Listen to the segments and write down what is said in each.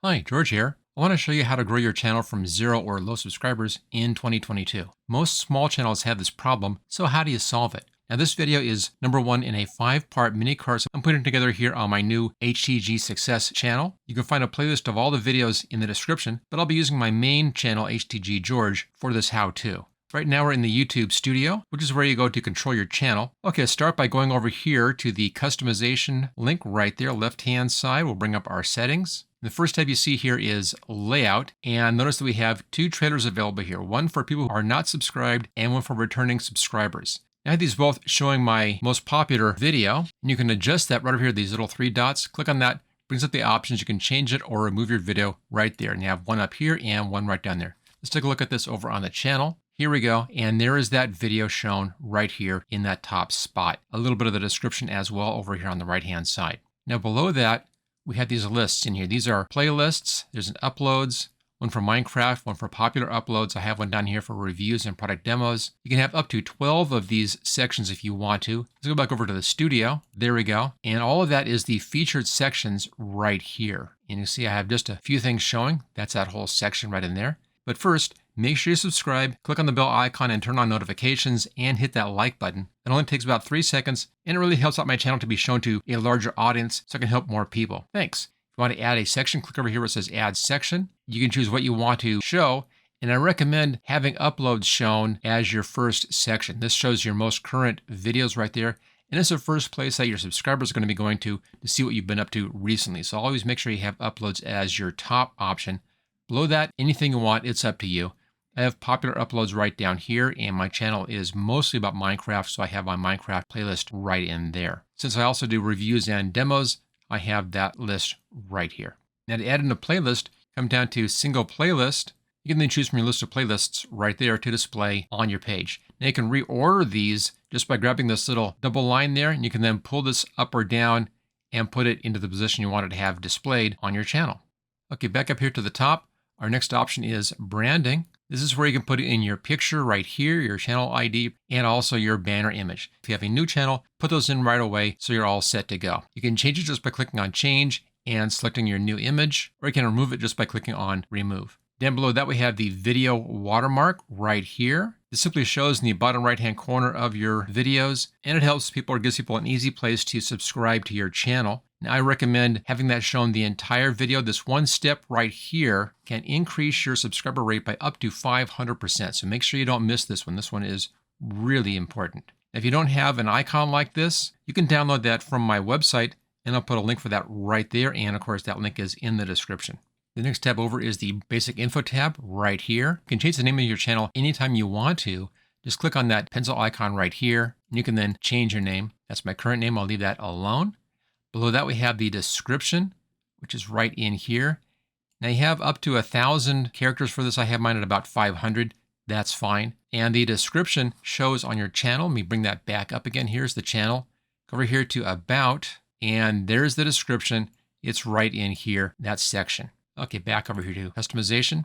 Hi, George here. I want to show you how to grow your channel from 0 or low subscribers in 2022. Most small channels have this problem, so how do you solve it? Now this video is number 1 in a 5-part mini course I'm putting together here on my new HTG Success channel. You can find a playlist of all the videos in the description, but I'll be using my main channel, HTG George, for this how-to. Right now we're in the YouTube studio, which is where you go to control your channel. Okay, start by going over here to the customization link right there, left-hand side. We'll bring up our settings. The first tab you see here is layout, and notice that we have 2 trailers available here, one for people who are not subscribed and one for returning subscribers. I have these both showing my most popular video, and you can adjust that right over here, these little 3 dots. Click on that, brings up the options. You can change it or remove your video right there, and you have one up here and one right down there. Let's take a look at this over on the channel. Here we go, and there is that video shown right here in that top spot. A little bit of the description as well over here on the right-hand side. Now below that, we have these lists in here. These are playlists. There's an uploads, one for Minecraft, one for popular uploads. I have one down here for reviews and product demos. You can have up to 12 of these sections if you want to. Let's go back over to the studio. There we go. And all of that is the featured sections right here. And you see I have just a few things showing. That's that whole section right in there. But first, make sure you subscribe, click on the bell icon and turn on notifications, and hit that like button. It only takes about 3 seconds, and it really helps out my channel to be shown to a larger audience so I can help more people. Thanks. If you want to add a section, click over here where it says Add Section. You can choose what you want to show, and I recommend having uploads shown as your first section. This shows your most current videos right there, and it's the first place that your subscribers are going to be going to see what you've been up to recently. So always make sure you have uploads as your top option. Below that, anything you want, it's up to you. I have popular uploads right down here, and my channel is mostly about Minecraft, so I have my Minecraft playlist right in there. Since I also do reviews and demos, I have that list right here. Now to add in a playlist, come down to single playlist. You can then choose from your list of playlists right there to display on your page. Now you can reorder these just by grabbing this little double line there, and you can then pull this up or down and put it into the position you want it to have displayed on your channel. Okay, back up here to the top. Our next option is branding. This is where you can put in your picture right here, your channel ID, and also your banner image. If you have a new channel, put those in right away so you're all set to go. You can change it just by clicking on change and selecting your new image, or you can remove it just by clicking on remove. Down below that, we have the video watermark right here. This simply shows in the bottom right-hand corner of your videos, and it helps people or gives people an easy place to subscribe to your channel. Now, I recommend having that shown the entire video. This one step right here can increase your subscriber rate by up to 500%. So make sure you don't miss this one. This one is really important. If you don't have an icon like this, you can download that from my website, and I'll put a link for that right there. And of course, that link is in the description. The next tab over is the basic info tab right here. You can change the name of your channel anytime you want to. Just click on that pencil icon right here, and you can then change your name. That's my current name. I'll leave that alone. Below that, we have the description, which is right in here. Now you have up to 1,000 characters for this. I have mine at about 500. That's fine. And the description shows on your channel. Let me bring that back up again. Here's the channel. Go over here to About, and there's the description. It's right in here, that section. Okay, back over here to customization.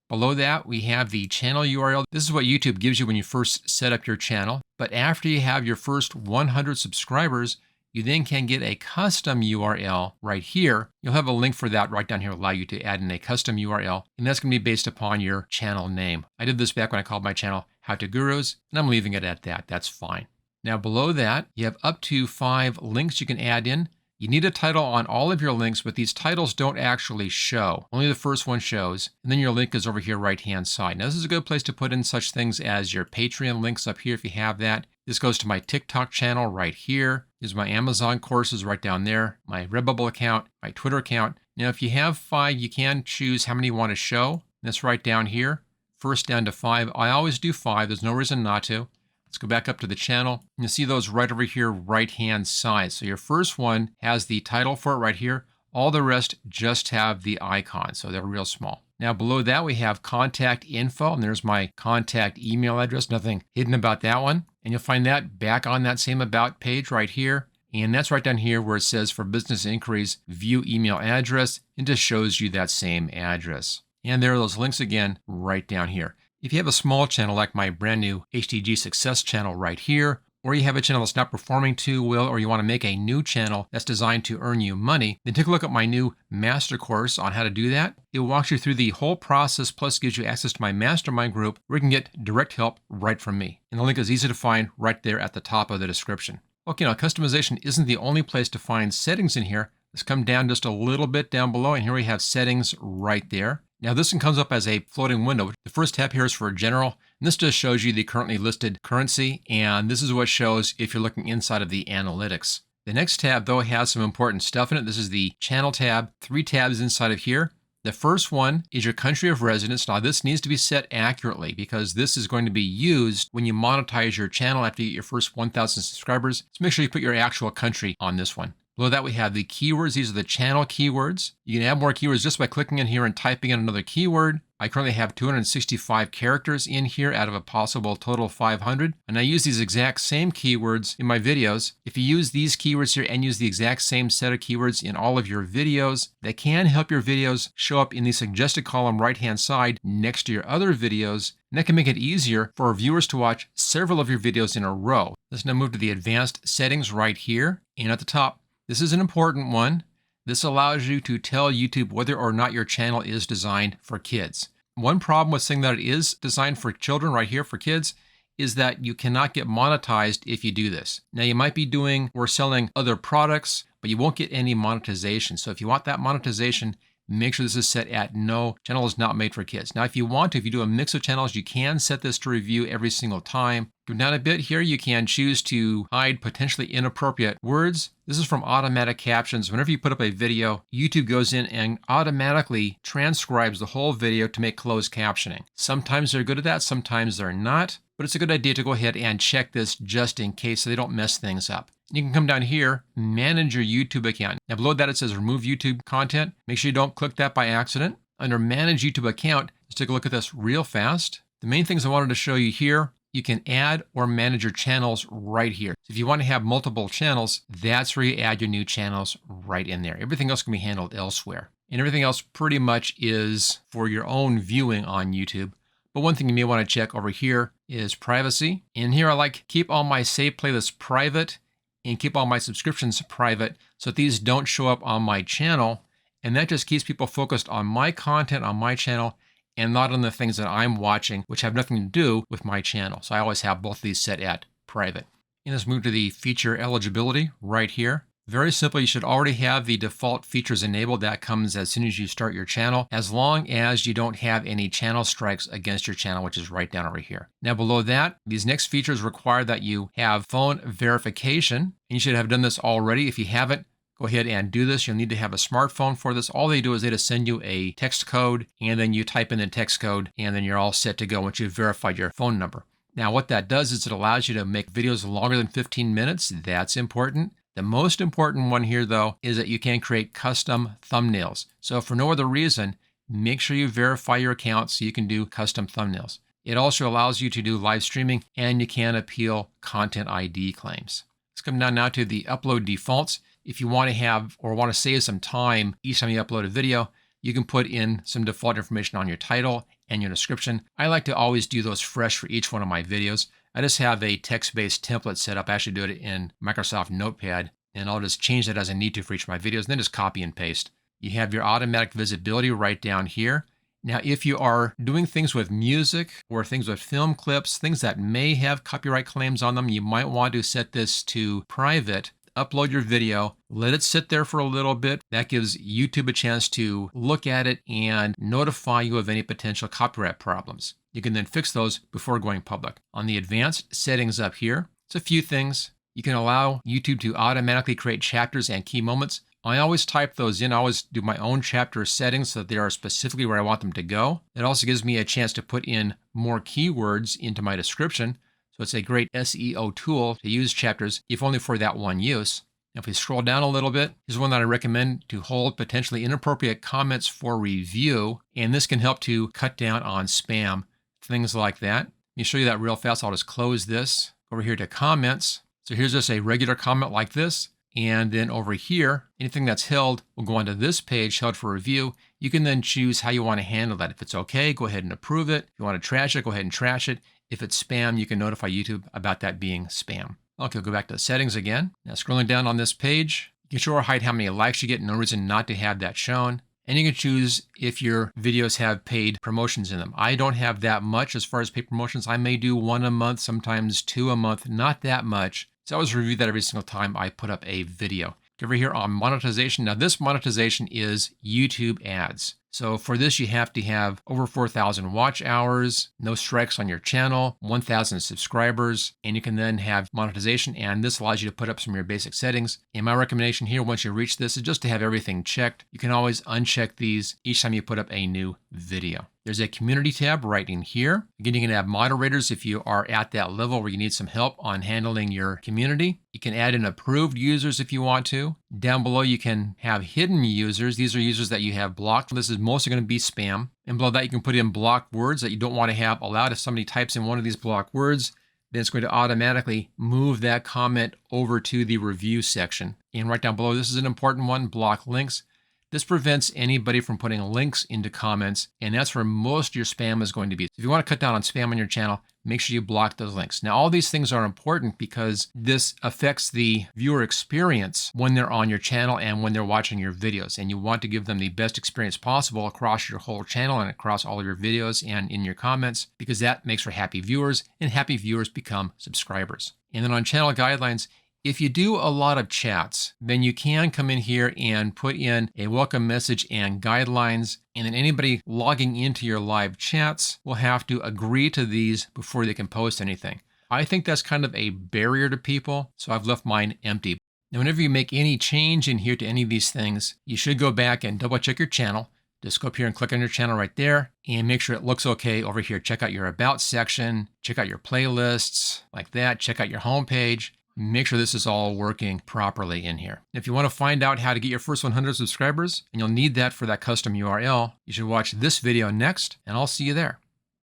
Below that, we have the channel URL. This is what YouTube gives you when you first set up your channel. But after you have your first 100 subscribers, you then can get a custom URL right here. You'll have a link for that right down here, allow you to add in a custom URL, and that's going to be based upon your channel name. I did this back when I called my channel How to Gurus, and I'm leaving it at that. That's fine. Now below that, you have up to 5 links you can add in. You need a title on all of your links, but these titles don't actually show. Only the first one shows, and then your link is over here right-hand side. Now this is a good place to put in such things as your Patreon links up here if you have that. This goes to my TikTok channel right here. This is my Amazon courses right down there, my Redbubble account, my Twitter account. Now if you have 5, you can choose how many you want to show. That's right down here. First down to 5. I always do 5. There's no reason not to. Let's go back up to the channel. You'll see those right over here, right-hand side. So your first one has the title for it right here. All the rest just have the icon, so they're real small. Now below that, we have contact info, and there's my contact email address. Nothing hidden about that one. And you'll find that back on that same About page right here. And that's right down here where it says for business inquiries, view email address. It just shows you that same address. And there are those links again right down here. If you have a small channel like my brand new HTG Success channel right here, or you have a channel that's not performing too well, or you want to make a new channel that's designed to earn you money, then take a look at my new master course on how to do that. It walks you through the whole process, plus gives you access to my mastermind group where you can get direct help right from me. And the link is easy to find right there at the top of the description. Okay, now customization isn't the only place to find settings in here. Let's come down just a little bit down below, and here we have settings right there. Now this one comes up as a floating window. The first tab here is for general, and this just shows you the currently listed currency, and this is what shows if you're looking inside of the analytics. The next tab, though, has some important stuff in it. This is the channel tab, 3 tabs inside of here. The first one is your country of residence. Now this needs to be set accurately because this is going to be used when you monetize your channel after you get your first 1,000 subscribers. So make sure you put your actual country on this one. Below that, we have the keywords. These are the channel keywords. You can add more keywords just by clicking in here and typing in another keyword. I currently have 265 characters in here out of a possible total of 500. And I use these exact same keywords in my videos. If you use these keywords here and use the exact same set of keywords in all of your videos, that can help your videos show up in the suggested column right-hand side next to your other videos. And that can make it easier for viewers to watch several of your videos in a row. Let's now move to the advanced settings right here. And at the top, this is an important one. This allows you to tell YouTube whether or not your channel is designed for kids. One problem with saying that it is designed for children right here for kids is that you cannot get monetized if you do this. Now you might be doing or selling other products, but you won't get any monetization. So if you want that monetization, make sure this is set at no, channel is not made for kids. Now, if you want to, if you do a mix of channels, you can set this to review every single time. Go down a bit here, you can choose to hide potentially inappropriate words. This is from automatic captions. Whenever you put up a video, YouTube goes in and automatically transcribes the whole video to make closed captioning. Sometimes they're good at that, sometimes they're not, but it's a good idea to go ahead and check this just in case so they don't mess things up. You can come down here, manage your YouTube account. Now below that it says remove YouTube content. Make sure you don't click that by accident. Under manage YouTube account, let's take a look at this real fast. The main things I wanted to show you here, you can add or manage your channels right here. So if you want to have multiple channels, that's where you add your new channels right in there. Everything else can be handled elsewhere. And everything else pretty much is for your own viewing on YouTube. But one thing you may want to check over here is privacy. In here I like keep all my saved playlists private and keep all my subscriptions private so that these don't show up on my channel. And that just keeps people focused on my content on my channel and not on the things that I'm watching, which have nothing to do with my channel. So I always have both of these set at private. And let's move to the feature eligibility right here. Very simple, you should already have the default features enabled. That comes as soon as you start your channel, as long as you don't have any channel strikes against your channel, which is right down over here. Now below that, these next features require that you have phone verification, and you should have done this already. If you haven't, go ahead and do this. You'll need to have a smartphone for this. All they do is they just send you a text code, and then you type in the text code, and then you're all set to go once you've verified your phone number. Now what that does is it allows you to make videos longer than 15 minutes. That's important. The most important one here, though, is that you can create custom thumbnails. So for no other reason, make sure you verify your account so you can do custom thumbnails. It also allows you to do live streaming, and you can appeal content ID claims. Let's come down now to the upload defaults. If you want to have or want to save some time each time you upload a video, you can put in some default information on your title and your description. I like to always do those fresh for each one of my videos. I just have a text-based template set up. I actually do it in Microsoft Notepad, and I'll just change that as I need to for each of my videos, and then just copy and paste. You have your automatic visibility right down here. Now, if you are doing things with music or things with film clips, things that may have copyright claims on them, you might want to set this to private. Upload your video, let it sit there for a little bit. That gives YouTube a chance to look at it and notify you of any potential copyright problems. You can then fix those before going public. On the advanced settings up here, it's a few things. You can allow YouTube to automatically create chapters and key moments. I always type those in. I always do my own chapter settings so that they are specifically where I want them to go. It also gives me a chance to put in more keywords into my description. So it's a great SEO tool to use chapters, if only for that one use. Now, if we scroll down a little bit, here's one that I recommend to hold potentially inappropriate comments for review. And this can help to cut down on spam, things like that. Let me show you that real fast. I'll just close this. Over here to comments. So here's just a regular comment like this. And then over here, anything that's held will go onto this page, held for review. You can then choose how you want to handle that. If it's okay, go ahead and approve it. If you want to trash it, go ahead and trash it. If it's spam, you can notify YouTube about that being spam. Okay, we'll go back to the settings again. Now scrolling down on this page, you can show or hide how many likes you get. No reason not to have that shown. And you can choose if your videos have paid promotions in them. I don't have that much as far as paid promotions. I may do 1 a month, sometimes 2 a month, not that much. So I always review that every single time I put up a video. Over here on monetization. Now this monetization is YouTube ads. So for this, you have to have over 4,000 watch hours, no strikes on your channel, 1,000 subscribers, and you can then have monetization. And this allows you to put up some of your basic settings. And my recommendation here, once you reach this, is just to have everything checked. You can always uncheck these each time you put up a new video. There's a community tab right in here. Again, you can add moderators if you are at that level where you need some help on handling your community. You can add in approved users if you want to. Down below, you can have hidden users. These are users that you have blocked. This is mostly going to be spam. And below that, you can put in blocked words that you don't want to have allowed. If somebody types in one of these blocked words, then it's going to automatically move that comment over to the review section. And right down below, this is an important one, block links. This prevents anybody from putting links into comments, and that's where most of your spam is going to be. So if you want to cut down on spam on your channel, make sure you block those links. Now, all these things are important because this affects the viewer experience when they're on your channel and when they're watching your videos. And you want to give them the best experience possible across your whole channel and across all of your videos and in your comments, because that makes for happy viewers, and happy viewers become subscribers. And then on channel guidelines, if you do a lot of chats, then you can come in here and put in a welcome message and guidelines, and then anybody logging into your live chats will have to agree to these before they can post anything. I think that's kind of a barrier to people, so I've left mine empty. Now, whenever you make any change in here to any of these things, you should go back and double check your channel. Just go up here and click on your channel right there and make sure it looks okay over here. Check out your About section, check out your playlists like that, check out your homepage. Make sure this is all working properly in here. If you want to find out how to get your first 100 subscribers, and you'll need that for that custom URL, you should watch this video next, and I'll see you there.